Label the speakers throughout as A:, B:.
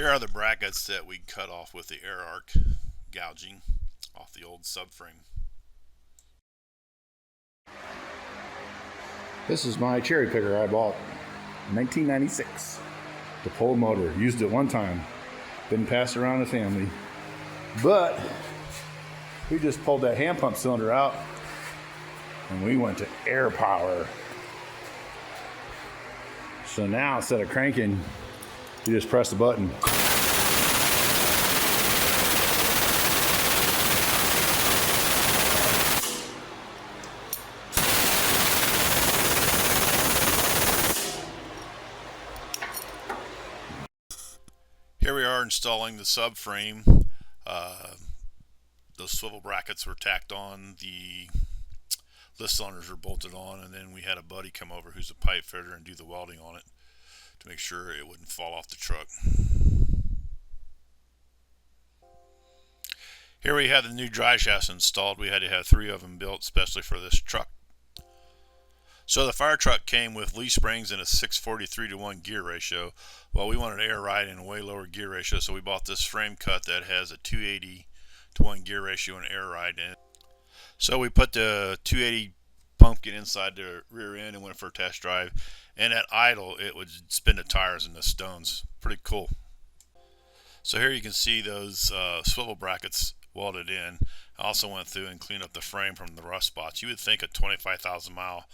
A: Here are the brackets that we cut off with the air arc gouging off the old subframe.
B: This is my cherry picker I bought in 1996. The pole motor. Used it one time. Didn't pass it around the family. But we just pulled that hand pump cylinder out and we went to air power. So now instead of cranking, you just press the button.
A: Here we are installing the subframe. Those swivel brackets were tacked on, the lift cylinders were bolted on, and then we had a buddy come over who's a pipe fitter and do the welding on it to make sure it wouldn't fall off the truck. Here we have the new dry shafts installed. We had to have 3 of them built especially for this truck. So the Firetruck came with leaf springs and a 6:43:1 gear ratio. Well, we wanted air ride and a way lower gear ratio, so we bought this frame cut that has a 280:1 gear ratio and air ride in it. So we put the 280 pumpkin inside the rear end and went for a test drive. And at idle, it would spin the tires in the stones. Pretty cool. So here you can see those swivel brackets welded in. I also went through and cleaned up the frame from the rust spots. You would think a 25,000 mile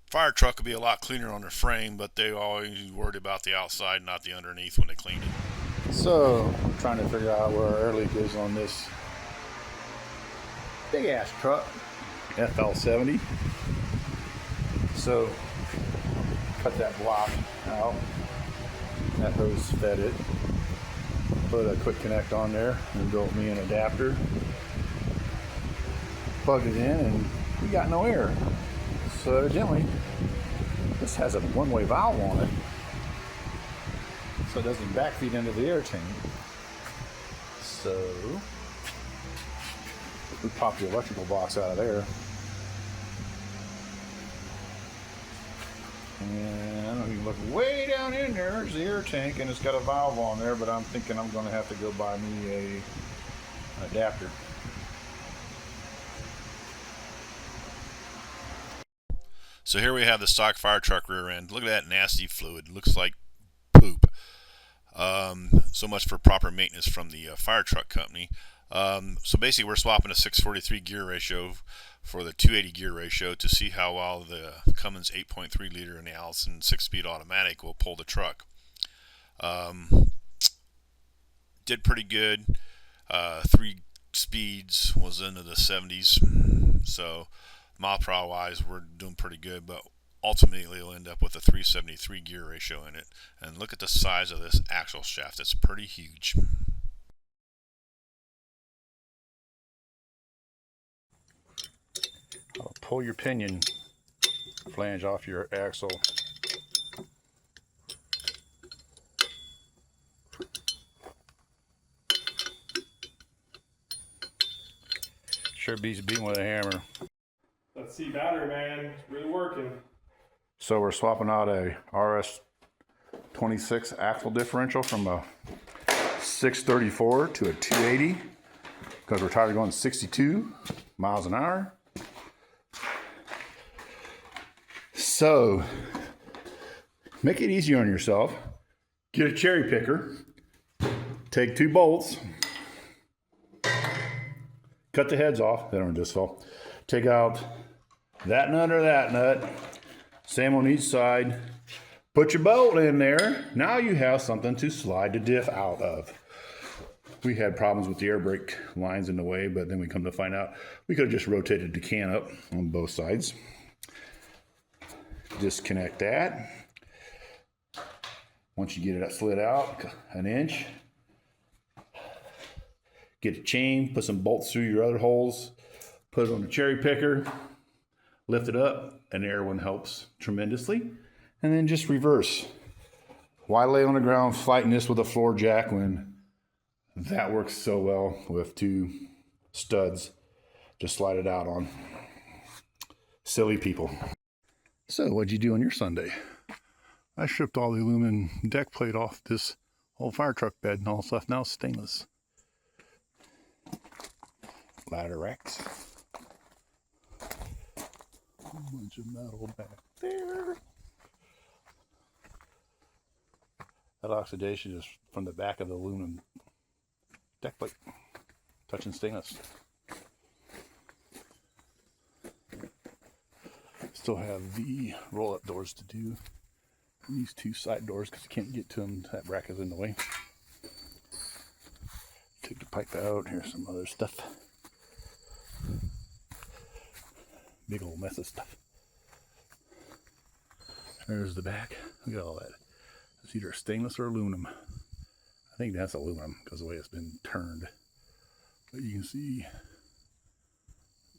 A: fire truck would be a lot cleaner on their frame, but they always worried about the outside, not the underneath when they cleaned it.
B: So I'm trying to figure out where our air leak is on this big ass truck, FL70. So cut that block out. That hose fed it. Put a quick connect on there and built me an adapter. Plugged it in and we got no air. So evidently this has a one-way valve on it, so it doesn't backfeed into the air tank. So we popped the electrical box out of there, and I don't know, you can look way down in there. There's the air tank, and it's got a valve on there. But I'm thinking I'm going to have to go buy me an adapter.
A: So here we have the stock Firetruck rear end. Look at that nasty fluid. It looks like poop. So much for proper maintenance from the Firetruck company. So basically we're swapping a 6:43 gear ratio for the 280 gear ratio to see how well the Cummin's 8.3 liter and the Allison 6-speed automatic will pull the truck. Did pretty good. 3 speeds was into the 70s. So mile per hour wise, we're doing pretty good, but ultimately it'll end up with a 373 gear ratio in it. And look at the size of this axle shaft. It's pretty huge.
B: I'll pull your pinion flange off your axle. Sure beats beating with a hammer.
C: Let's see battery, man. It's really working.
B: So we're swapping out a RS26 axle differential from a 634 to a 280 because we're tired of going 62 miles an hour. So make it easy on yourself. Get a cherry picker. Take 2 bolts. Cut the heads off. They don't just fall. Take out that nut or that nut. Same on each side. Put your bolt in there. Now you have something to slide the diff out of. We had problems with the air brake lines in the way, but then we come to find out we could have just rotated the can up on both sides. Disconnect that. Once you get it slid out an inch, get a chain, put some bolts through your other holes, put it on the cherry picker, lift it up, and the air one helps tremendously. And then just reverse. Why lay on the ground fighting this with a floor jack when that works so well with 2 studs? Just slide it out on. Silly people. So what'd you do on your Sunday? I stripped all the aluminum deck plate off this Old fire truck bed and all stuff. Now stainless. Ladder racks. A bunch of metal back there. That oxidation is from the back of the aluminum deck plate. Touching stainless. Still have the roll-up doors to do. And these two side doors because you can't get to them. That bracket's in the way. Take the pipe out. Here's some other stuff. Big old mess of stuff. There's the back. Look at all that. It's either stainless or aluminum. I think that's aluminum because of the way it's been turned. But you can see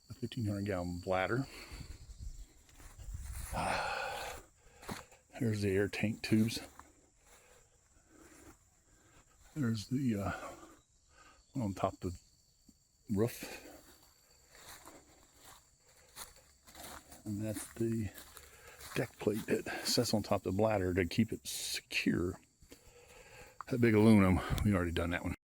B: the 1,500 gallon bladder. There's the air tank tubes. There's the one on top of the roof. And that's the deck plate that sits on top of the bladder to keep it secure. That big aluminum, we already done that one.